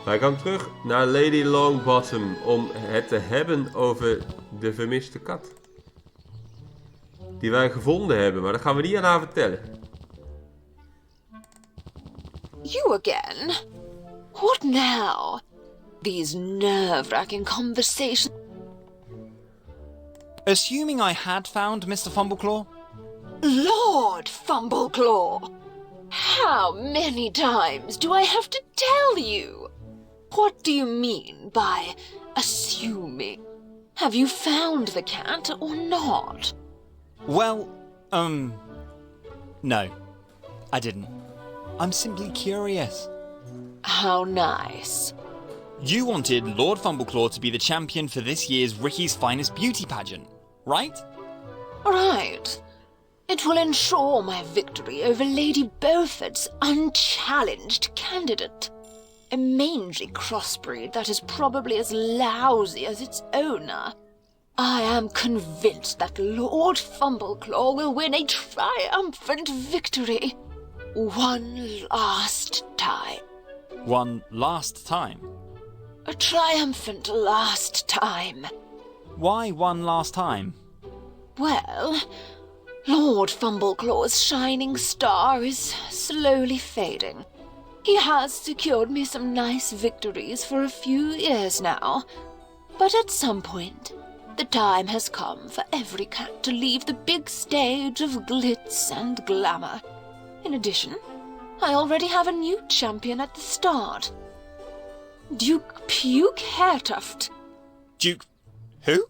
Wij gaan terug naar Lady Longbottom om het te hebben over de vermiste kat. Die wij gevonden hebben, maar dat gaan we niet aan haar vertellen. You again? What now? These nerve-wracking conversations... Assuming I had found Mr. Fumbleclaw? Lord Fumbleclaw! How many times do I have to tell you? What do you mean by assuming? Have you found the cat or not? Well, no. I didn't. I'm simply curious. How nice. You wanted Lord Fumbleclaw to be the champion for this year's Ricky's Finest Beauty Pageant, right? Right. It will ensure my victory over Lady Beaufort's unchallenged candidate. A mangy crossbreed that is probably as lousy as its owner. I am convinced that Lord Fumbleclaw will win a triumphant victory. One last time. One last time? A triumphant last time. Why one last time? Well, Lord Fumbleclaw's shining star is slowly fading. He has secured me some nice victories for a few years now, but at some point, the time has come for every cat to leave the big stage of glitz and glamour. In addition, I already have a new champion at the start. Duke Puke Hairtuft. Duke... who?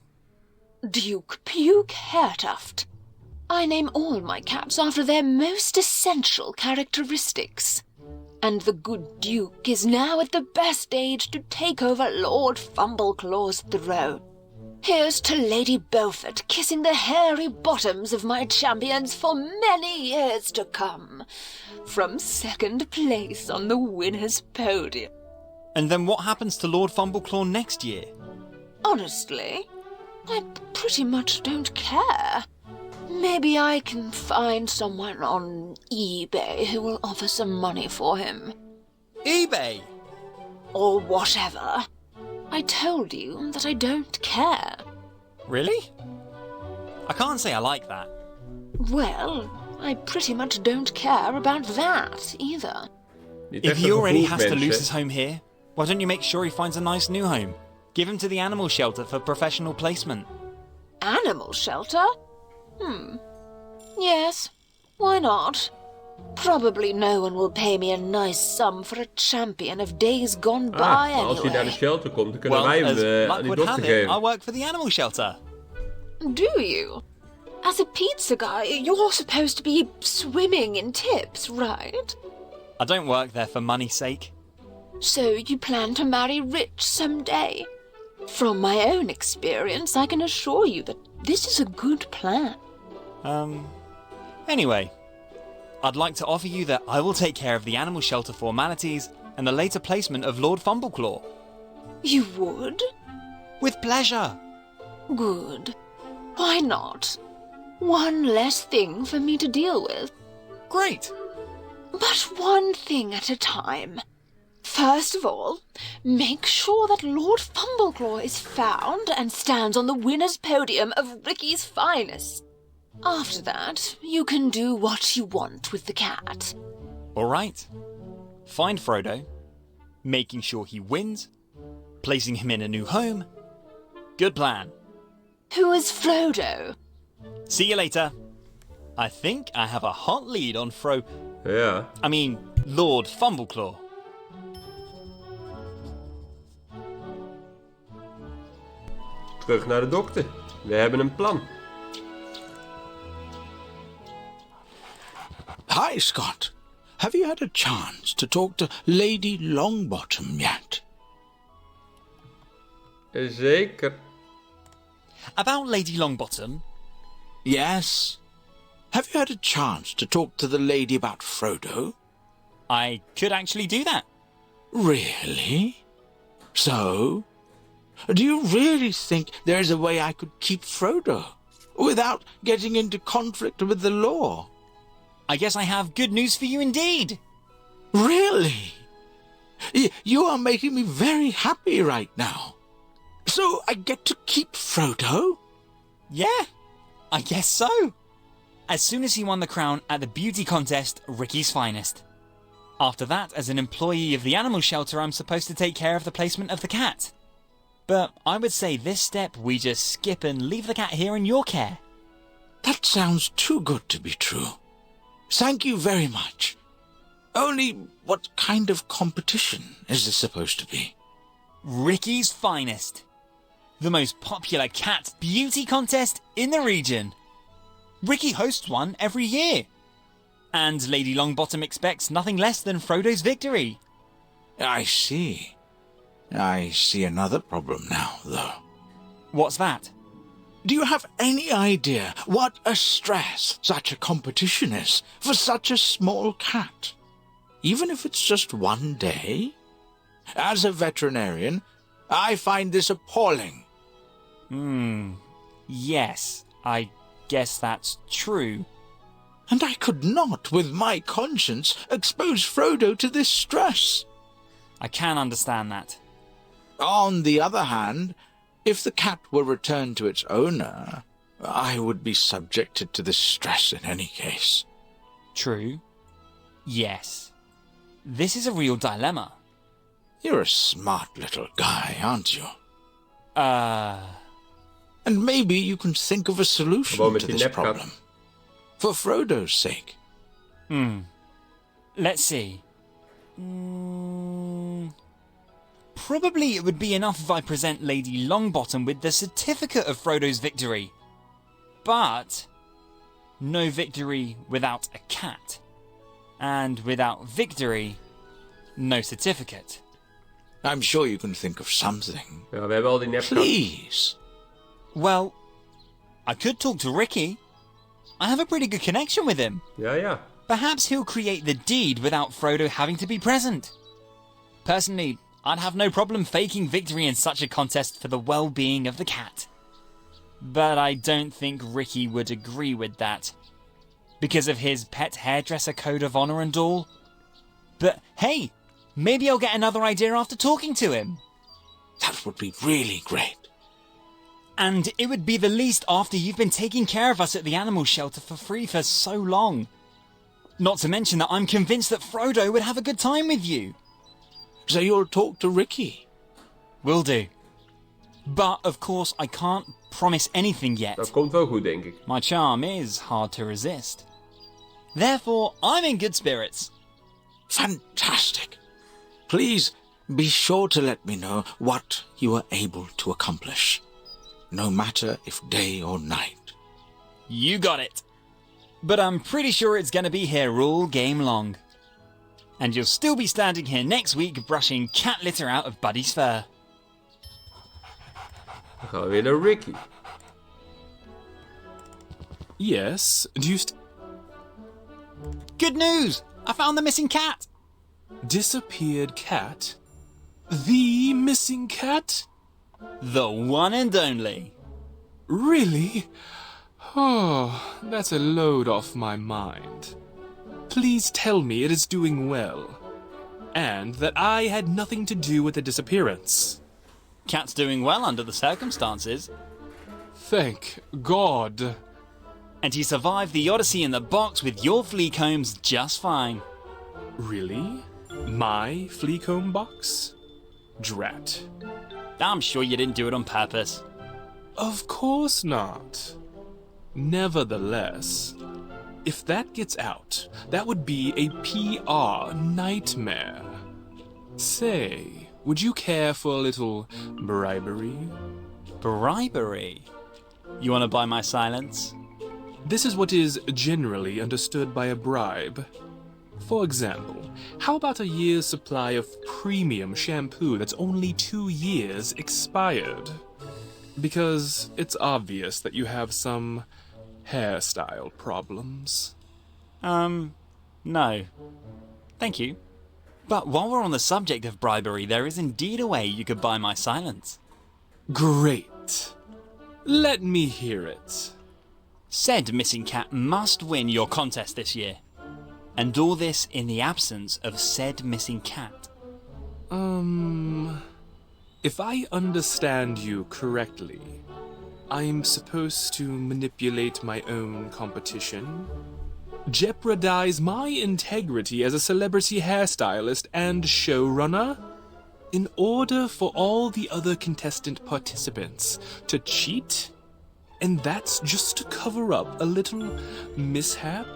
Duke Puke Hairtuft. I name all my cats after their most essential characteristics. And the good Duke is now at the best age to take over Lord Fumbleclaw's throne. Here's to Lady Beaufort kissing the hairy bottoms of my champions for many years to come, from second place on the winner's podium. And then what happens to Lord Fumbleclaw next year? Honestly, I pretty much don't care. Maybe I can find someone on eBay who will offer some money for him. eBay? Or whatever. I told you that I don't care. Really? I can't say I like that. Well, I pretty much don't care about that either. If he already has to lose his home here, why don't you make sure he finds a nice new home? Give him to the animal shelter for professional placement. Animal shelter? Yes, why not? Probably no one will pay me a nice sum for a champion of days gone by anyway. Als hij naar de shelter komt, dan kunnen wij hem aan die dokter geven. I work for the animal shelter. Do you? As a pizza guy, you're supposed to be swimming in tips, right? I don't work there for money's sake. So you plan to marry rich someday? From my own experience, I can assure you that this is a good plan. Anyway, I'd like to offer you that I will take care of the animal shelter formalities and the later placement of Lord Fumbleclaw. You would? With pleasure. Good. Why not? One less thing for me to deal with. Great. But one thing at a time. First of all, make sure that Lord Fumbleclaw is found and stands on the winner's podium of Ricky's Finest. After that, you can do what you want with the cat. All right. Find Frodo, making sure he wins, placing him in a new home. Good plan. Who is Frodo? See you later. I think I have a hot lead on Ja. Lord Fumbleclaw. Terug naar de dokter. We hebben een plan. Hi, Scott. Have you had a chance to talk to Lady Longbottom yet? Zeker. About Lady Longbottom? Yes. Have you had a chance to talk to the lady about Frodo? I could actually do that. Really? So? Do you really think there is a way I could keep Frodo without getting into conflict with the law? I guess I have good news for you indeed. Really? You are making me very happy right now. So I get to keep Frodo? Yeah, I guess so. As soon as he won the crown at the beauty contest, Ricky's finest. After that, as an employee of the animal shelter, I'm supposed to take care of the placement of the cat. But I would say this step we just skip and leave the cat here in your care. That sounds too good to be true. Thank you very much. Only, what kind of competition is this supposed to be? Ricky's finest. The most popular cat beauty contest in the region. Ricky hosts one every year. And Lady Longbottom expects nothing less than Frodo's victory. I see. I see another problem now, though. What's that? Do you have any idea what a stress such a competition is for such a small cat? Even if it's just one day? As a veterinarian, I find this appalling. Yes, I guess that's true. And I could not, with my conscience, expose Frodo to this stress. I can understand that. On the other hand, if the cat were returned to its owner, I would be subjected to this stress in any case. True. Yes. This is a real dilemma. You're a smart little guy, aren't you? And maybe you can think of a solution to this problem. For Frodo's sake. Let's see. Probably it would be enough if I present Lady Longbottom with the certificate of Frodo's victory. But no victory without a cat. And without victory, no certificate. I'm sure you can think of something. Ja, we hebben al die nepkat. Please. Well, I could talk to Ricky. I have a pretty good connection with him. Ja. Perhaps he'll create the deed without Frodo having to be present. Personally, I'd have no problem faking victory in such a contest for the well-being of the cat. But I don't think Ricky would agree with that. Because of his pet hairdresser code of honor and all. But hey, maybe I'll get another idea after talking to him. That would be really great. And it would be the least after you've been taking care of us at the animal shelter for free for so long. Not to mention that I'm convinced that Frodo would have a good time with you. So you'll talk to Ricky? Will do. But, of course, I can't promise anything yet. Dat komt wel goed, denk ik. My charm is hard to resist. Therefore, I'm in good spirits. Fantastic. Please be sure to let me know what you are able to accomplish. No matter if day or night. You got it. But I'm pretty sure it's going to be here all game long. And you'll still be standing here next week brushing cat litter out of Buddy's fur. Dan gaan we weer naar Ricky. Yes, do you Good news! I found the missing cat! disappeared cat? The missing cat? The one and only. Really? Oh, that's a load off my mind. Please tell me it is doing well. And that I had nothing to do with the disappearance. Cat's doing well under the circumstances. Thank God. And he survived the Odyssey in the box with your flea combs just fine. Really? My flea comb box? Drat. I'm sure you didn't do it on purpose. Of course not. Nevertheless, if that gets out, that would be a PR nightmare. Say, would you care for a little bribery? Bribery? You want to buy my silence? This is what is generally understood by a bribe. For example, how about a year's supply of premium shampoo that's only 2 years expired? Because it's obvious that you have some hairstyle problems. No. Thank you. But while we're on the subject of bribery, there is indeed a way you could buy my silence. Great. Let me hear it. Said missing cat must win your contest this year. And all this in the absence of said missing cat. If I understand you correctly, I'm supposed to manipulate my own competition, jeopardize my integrity as a celebrity hairstylist and showrunner, in order for all the other contestant participants to cheat? And that's just to cover up a little mishap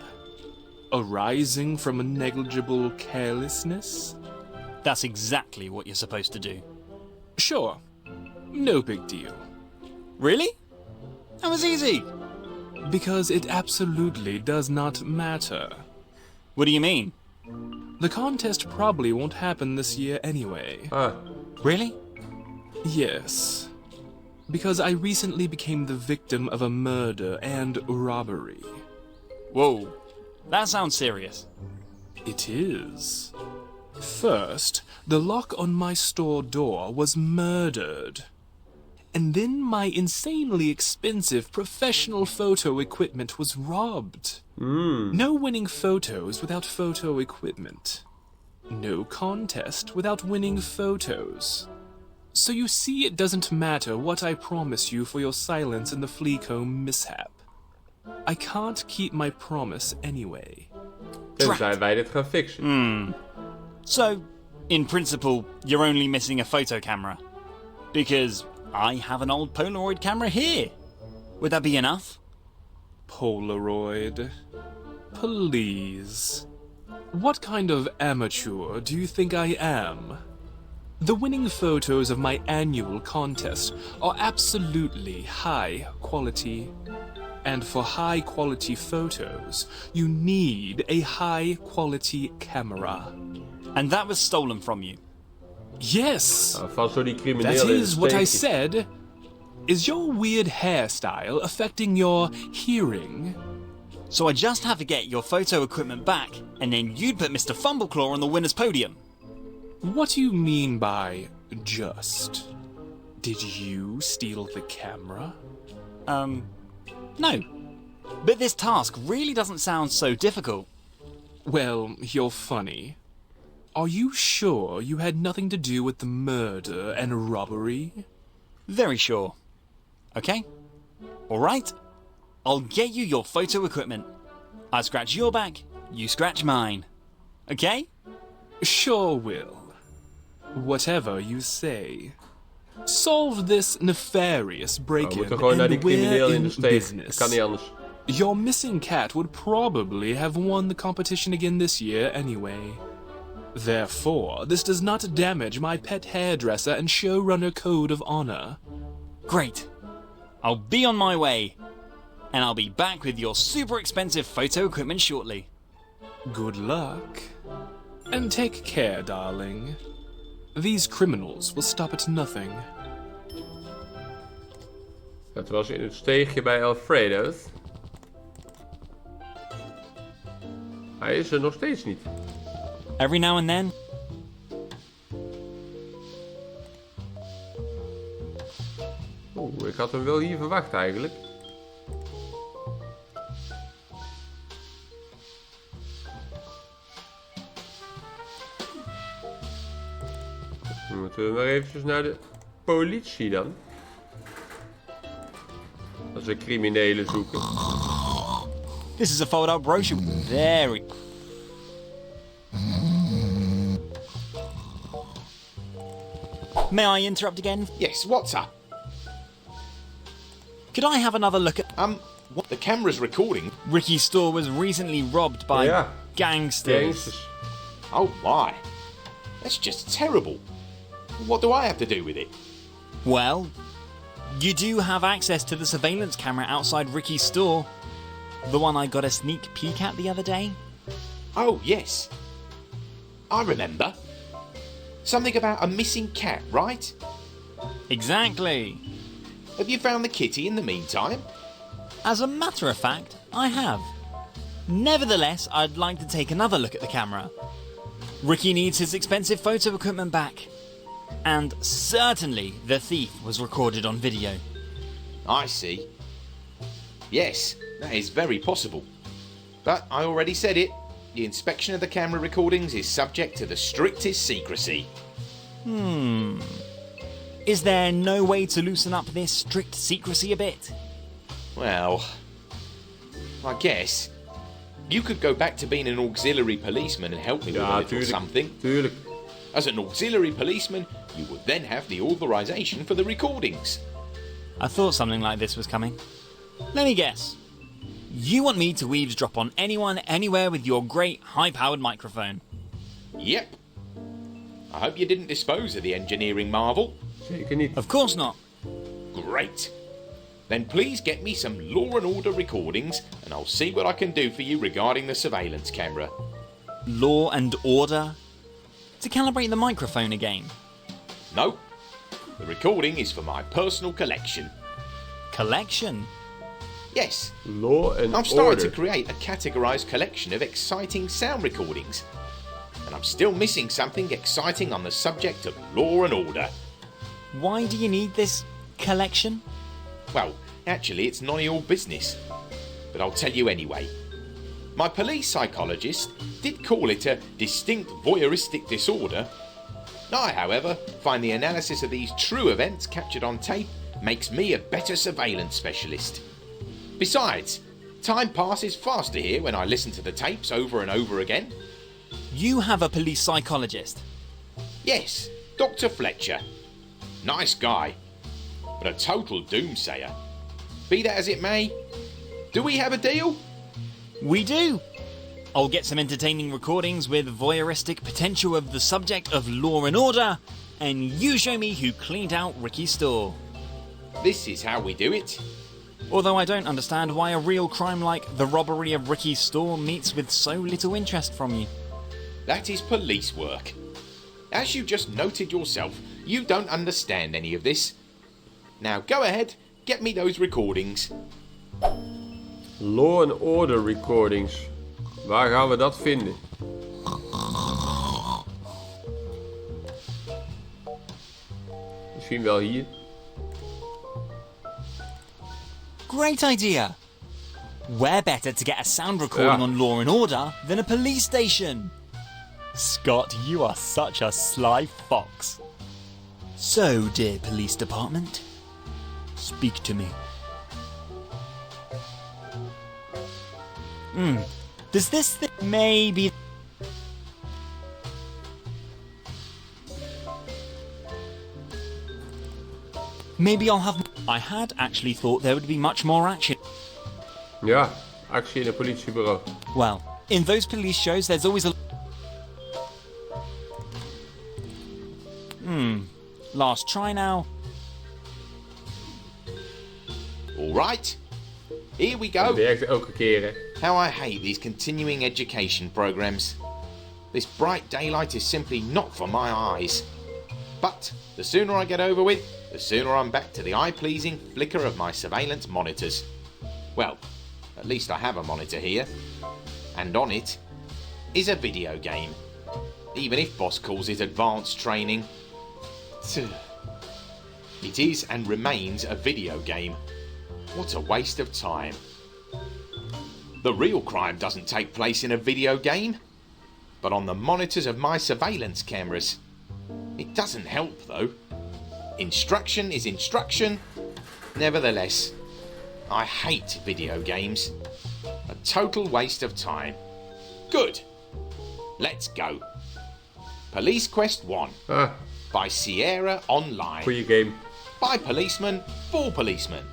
arising from a negligible carelessness? That's exactly what you're supposed to do. Sure, no big deal. Really? That was easy. Because it absolutely does not matter. What do you mean? The contest probably won't happen this year anyway. Really? Yes. Because I recently became the victim of a murder and robbery. Whoa, that sounds serious. It is. First, the lock on my store door was murdered. And then my insanely expensive professional photo equipment was robbed. No winning photos without photo equipment. No contest without winning photos. So you see, it doesn't matter what I promise you for your silence in the Fleecomb mishap. I can't keep my promise anyway. Tenzij wij dit gaan fixen. So, in principle, you're only missing a photo camera. Because I have an old Polaroid camera here. Would that be enough? Polaroid. Please. What kind of amateur do you think I am? The winning photos of my annual contest are absolutely high quality. And for high quality photos, you need a high quality camera. And that was stolen from you. Yes! Vast door die crimineel That in is het what I steekje. said. Is your weird hairstyle affecting your hearing? So I just have to get your photo equipment back, and then you'd put Mr. Fumbleclaw on the winner's podium. What do you mean by just? Did you steal the camera? No. But this task really doesn't sound so difficult. Well, you're funny. Are you sure you had nothing to do with the murder and robbery? Very sure. Okay? Alright. I'll get you your photo equipment. I scratch your back, you scratch mine. Okay? Sure will. Whatever you say. Solve this nefarious We break-in moeten gewoon naar die and we're crimineel in in de steek. Dat business. kan niet anders. Your missing cat would probably have won the competition again this year anyway. Therefore, this does not damage my pet hairdresser and showrunner code of honor. Great. I'll be on my way. And I'll be back with your super expensive photo equipment shortly. Good luck. And take care, darling. These criminals will stop at nothing. Dat was in het steegje bij Alfredo's. Hij is er nog steeds niet. Every now and then, Oeh, ik had hem wel hier verwacht eigenlijk. Dan moeten we maar eventjes naar de politie dan. Als we criminelen zoeken. this is a fold-out brochure. Very. May I interrupt again? Yes, what's up? Could I have another look at... What? The camera's recording? Ricky's store was recently robbed by Ja. gangsters. Gangsters. Oh my. That's just terrible. What do I have to do with it? Well, you do have access to the surveillance camera outside Ricky's store. The one I got a sneak peek at the other day. Oh, yes. I remember. Something about a missing cat, right? Exactly. Have you found the kitty in the meantime? As a matter of fact, I have. Nevertheless, I'd like to take another look at the camera. Ricky needs his expensive photo equipment back. And certainly the thief was recorded on video. I see. Yes, that is very possible. But I already said it. The inspection of the camera recordings is subject to the strictest secrecy. Is there no way to loosen up this strict secrecy a bit? Well, I guess. You could go back to being an auxiliary policeman and help me with a little something. Tuurlijk. As an auxiliary policeman, you would then have the authorization for the recordings. I thought something like this was coming. Let me guess. You want me to eavesdrop on anyone, anywhere with your great high-powered microphone? Yep. I hope you didn't dispose of the engineering marvel. Zeker niet. Of course not. Great. Then please get me some Law and Order recordings and I'll see what I can do for you regarding the surveillance camera. Law and order? To calibrate the microphone again? No. The recording is for my personal collection. Collection? Yes. Law and I've started order. to create a categorised collection of exciting sound recordings. And I'm still missing something exciting on the subject of law and order. Why do you need this collection? Well, actually, it's none of your business. But I'll tell you anyway. My police psychologist did call it a distinct voyeuristic disorder. I, however, find the analysis of these true events captured on tape makes me a better surveillance specialist. Besides, time passes faster here when I listen to the tapes over and over again. You have a police psychologist. Yes, Dr. Fletcher. Nice guy, but a total doomsayer. Be that as it may, do we have a deal? We do. I'll get some entertaining recordings with voyeuristic potential of the subject of law and order, and you show me who cleaned out Ricky's store. This is how we do it. Although I don't understand why a real crime like the robbery of Ricky's store meets with so little interest from you. That is police work. As you just noted yourself, you don't understand any of this. Now go ahead, get me those recordings. Law and order recordings. Waar gaan we dat vinden? Misschien wel hier. Great idea. Where better to get a sound recording on Law and Order than a police station? Scott, you are such a sly fox. So, dear police department, speak to me. Does this thing maybe... Maybe I'll have... I had actually thought there would be much more action. Ja, actie in een politiebureau. Well, in those police shows there's always a... Last try now. Alright, here we Dat go. werkt elke keer, hè. How I hate these continuing education programs. This bright daylight is simply not for my eyes. But the sooner I get over with, the sooner I'm back to the eye-pleasing flicker of my surveillance monitors. Well, at least I have a monitor here. And on it is a video game. Even if boss calls it advanced training. It is and remains a video game. What a waste of time. The real crime doesn't take place in a video game, but on the monitors of my surveillance cameras. It doesn't help though. Instruction is instruction. Nevertheless, I hate video games. A total waste of time. Good. Let's go. Police Quest 1 Ah, by Sierra Online. goeie game. By policemen for policemen.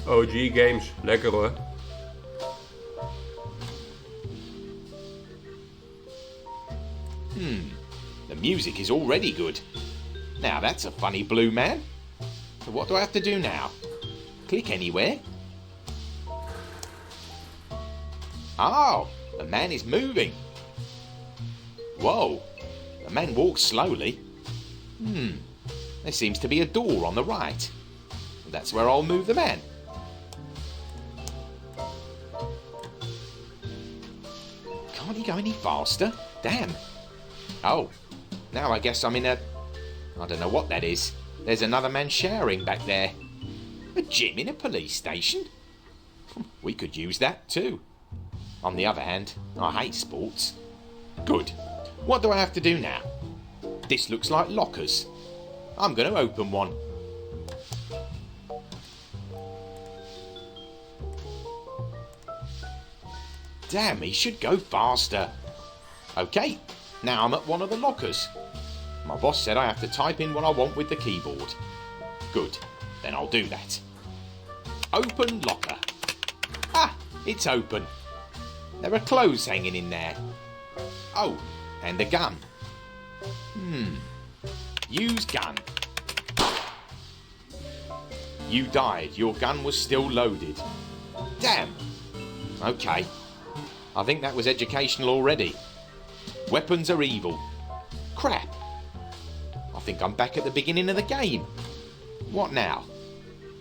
OG games, lekker hoor. The music is already good. Now that's a funny blue man. So what do I have to do now? Click anywhere? Oh, the man is moving. Whoa, the man walks slowly. There seems to be a door on the right. That's where I'll move the man. Can't he go any faster? Damn. Oh, now I guess I'm in a... I don't know what that is. There's another man showering back there. A gym in a police station? We could use that too. On the other hand, I hate sports. Good. What do I have to do now? This looks like lockers. I'm going to open one. Damn, he should go faster. Okay, now I'm at one of the lockers. My boss said I have to type in what I want with the keyboard. Good, then I'll do that. Open locker. Ah, it's open. There are clothes hanging in there. Oh, and a gun. Use gun. You died. Your gun was still loaded. Damn. Okay. I think that was educational already. Weapons are evil. Crap. I think I'm back at the beginning of the game. What now?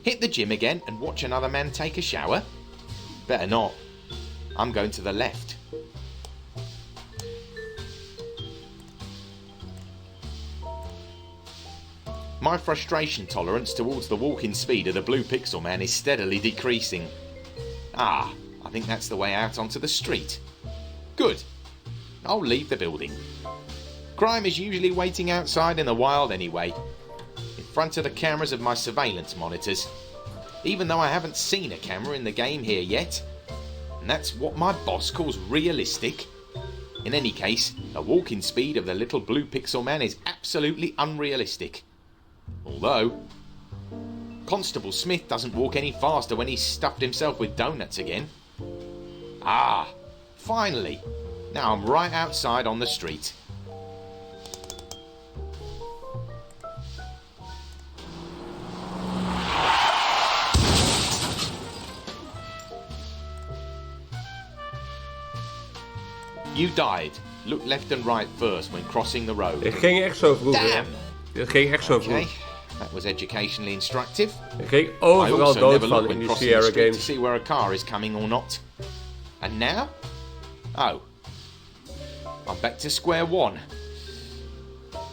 Hit the gym again and watch another man take a shower? Better not. I'm going to the left. My frustration tolerance towards the walking speed of the blue pixel man is steadily decreasing. Ah, I think that's the way out onto the street. Good. I'll leave the building. Crime is usually waiting outside in the wild anyway, in front of the cameras of my surveillance monitors, even though I haven't seen a camera in the game here yet. And that's what my boss calls realistic. In any case, the walking speed of the little blue pixel man is absolutely unrealistic. Although, Constable Smith doesn't walk any faster when he's stuffed himself with donuts again. Ah, finally. Now I'm right outside on the street. You died. Look left and right first when crossing the road. Dit ging echt zo vroeg. Damn. Dit ging echt zo vroeg. Okay, that was educationally instructive. Ik ging I overal also dood never look van when in die crossing the Sierra street to games. see where a car is coming or not. And now? Oh. I'm back to square one.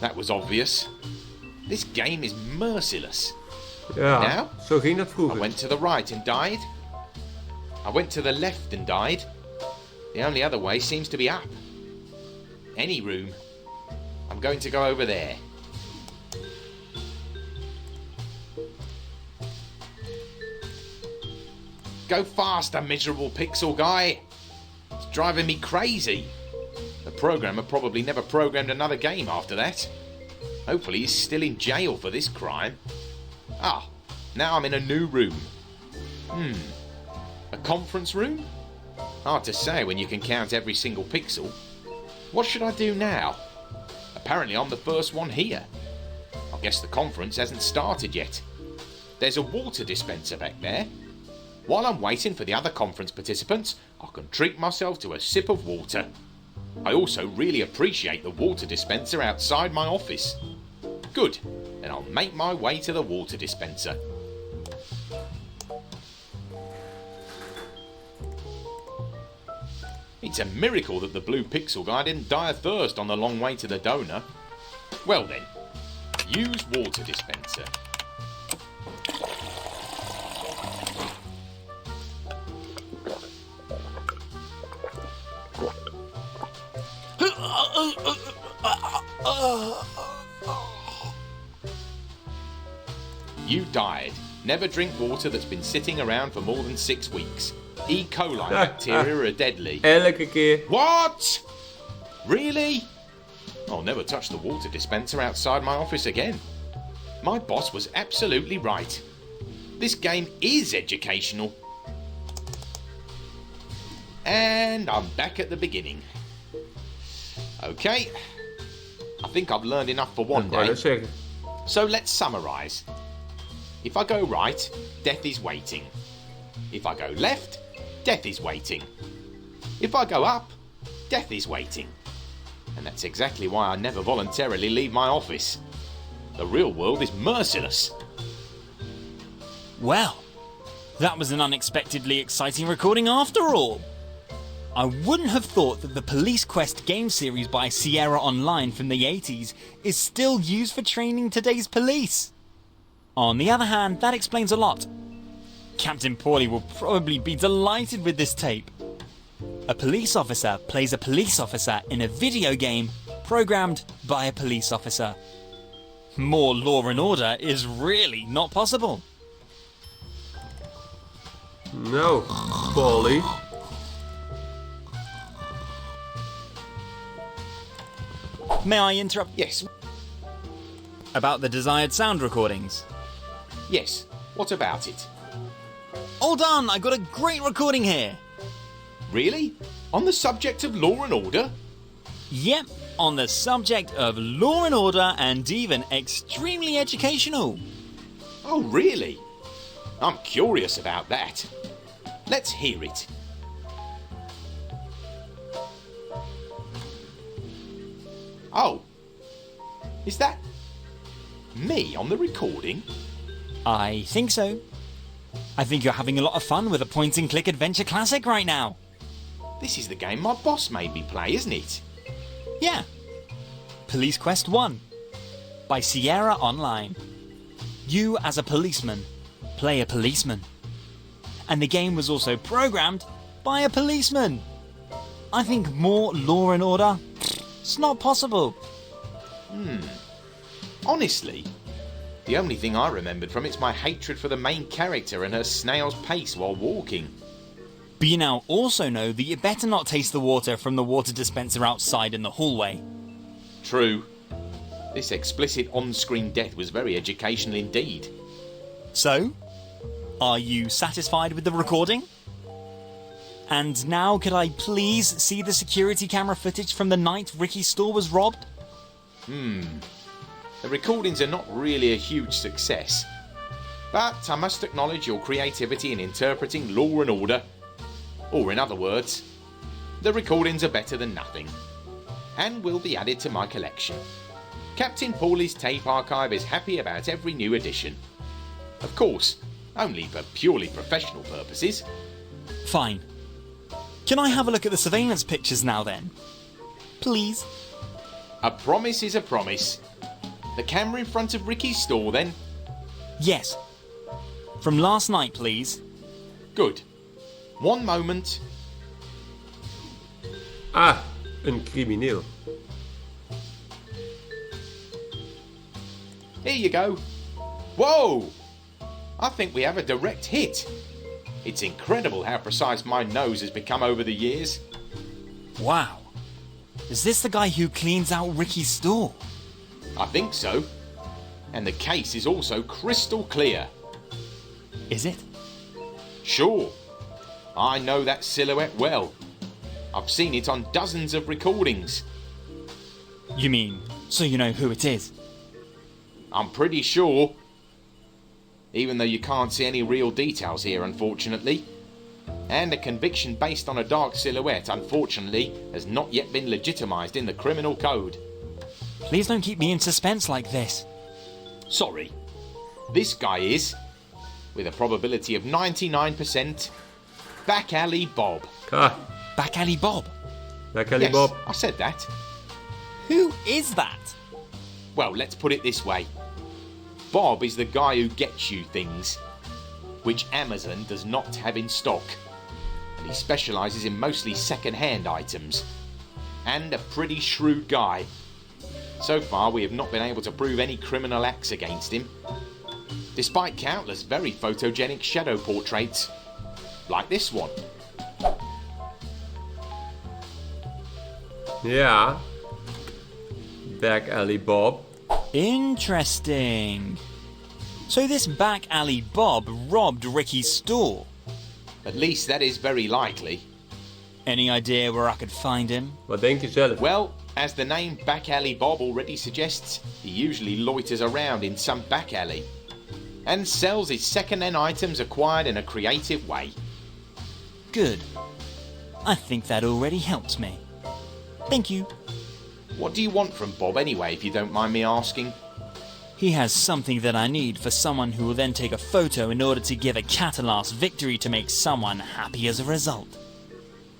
That was obvious. This game is merciless. Ja, Now? zo ging dat I vroeger. went to the right and died. I went to the left and died. The only other way seems to be up. Any room. I'm going to go over there. Go faster, miserable pixel guy. It's driving me crazy. The programmer probably never programmed another game after that. Hopefully he's still in jail for this crime. Ah, now I'm in a new room. A conference room? Hard to say when you can count every single pixel. What should I do now? Apparently I'm the first one here. I guess the conference hasn't started yet. There's a water dispenser back there. While I'm waiting for the other conference participants, I can treat myself to a sip of water. I also really appreciate the water dispenser outside my office. Good, then I'll make my way to the water dispenser. It's a miracle that the blue pixel guy didn't die of thirst on the long way to the donor. Well then, use water dispenser. You died. Never drink water that's been sitting around for more than 6 weeks. E. coli bacteria are deadly. Elke keer. What? Really? I'll never touch the water dispenser outside my office again. My boss was absolutely right. This game is educational. And I'm back at the beginning. Okay. I think I've learned enough for one Dat wou ik day. zeggen. So let's summarise. If I go right, death is waiting. If I go left, death is waiting. If I go up, death is waiting. And that's exactly why I never voluntarily leave my office. The real world is merciless. Well, that was an unexpectedly exciting recording after all. I wouldn't have thought that the Police Quest game series by Sierra Online from the 80s is still used for training today's police. On the other hand, that explains a lot. Captain Paulie will probably be delighted with this tape. A police officer plays a police officer in a video game programmed by a police officer. More law and order is really not possible. No, Paulie. May I interrupt? Yes, About the desired sound recordings. yes. What about it? Hold on, I got a great recording here. Really? On the subject of law and order? Yep, on the subject of law and order and even extremely educational. Oh, really? I'm curious about that. Let's hear it. Oh, is that me on the recording? I think so. I think you're having a lot of fun with a point-and-click adventure classic right now. This is the game my boss made me play, isn't it? Yeah. Police Quest 1 by Sierra Online. You, as a policeman, play a policeman. And the game was also programmed by a policeman. I think more law and order? It's not possible. Honestly, the only thing I remembered from it's my hatred for the main character and her snail's pace while walking. But you now also know that you better not taste the water from the water dispenser outside in the hallway. True. This explicit on-screen death was very educational indeed. So, are you satisfied with the recording? And now could I please see the security camera footage from the night Ricky's store was robbed? The recordings are not really a huge success. But I must acknowledge your creativity in interpreting law and order. Or in other words, the recordings are better than nothing. And will be added to my collection. Captain Paulie's tape archive is happy about every new edition. Of course, only for purely professional purposes. Fine. Can I have a look at the surveillance pictures now then? Please? A promise is a promise. The camera in front of Ricky's store then? Yes. From last night, please. Good. One moment. Ah, een crimineel. Here you go. Whoa! I think we have a direct hit. It's incredible how precise my nose has become over the years. Wow. Is this the guy who cleans out Ricky's store? I think so. And the case is also crystal clear. Is it? Sure. I know that silhouette well. I've seen it on dozens of recordings. You mean, so you know who it is? I'm pretty sure. Even though you can't see any real details here, unfortunately. And a conviction based on a dark silhouette, unfortunately, has not yet been legitimised in the criminal code. Please don't keep me in suspense like this. Sorry. This guy is, with a probability of 99%, Back Alley Bob. Ah, Back Alley Bob. back alley Yes, Bob. I said that. Who is that? Well, let's put it this way. Bob is the guy who gets you things, which Amazon does not have in stock. And he specialises in mostly second-hand items. And a pretty shrewd guy. So far, we have not been able to prove any criminal acts against him, despite countless very photogenic shadow portraits, like this one. Ja. Back alley Bob. Interesting. So this Back Alley Bob robbed Ricky's store. At least that is very likely. Any idea where I could find him? Wat denk je zelf? Well, as the name Back Alley Bob already suggests, he usually loiters around in some back alley and sells his second-hand items acquired in a creative way. Good. I think that already helps me. Thank you. What do you want from Bob anyway, if you don't mind me asking? He has something that I need for someone who will then take a photo in order to give a cat a last victory to make someone happy as a result.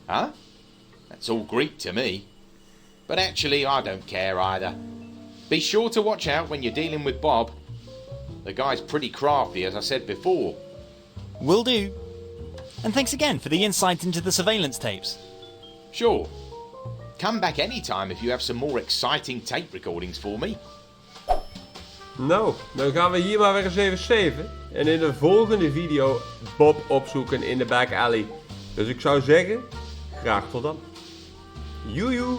Huh? That's all Greek to me. But actually, I don't care either. Be sure to watch out when you're dealing with Bob. The guy's pretty crafty, as I said before. Will do. And thanks again for the insight into the surveillance tapes. Sure. Come back anytime if you have some more exciting tape recordings for me. Nou, dan gaan we hier maar weer eens even saven. En in de volgende video Bob opzoeken in de back alley. Dus ik zou zeggen, graag tot dan. Joejoe!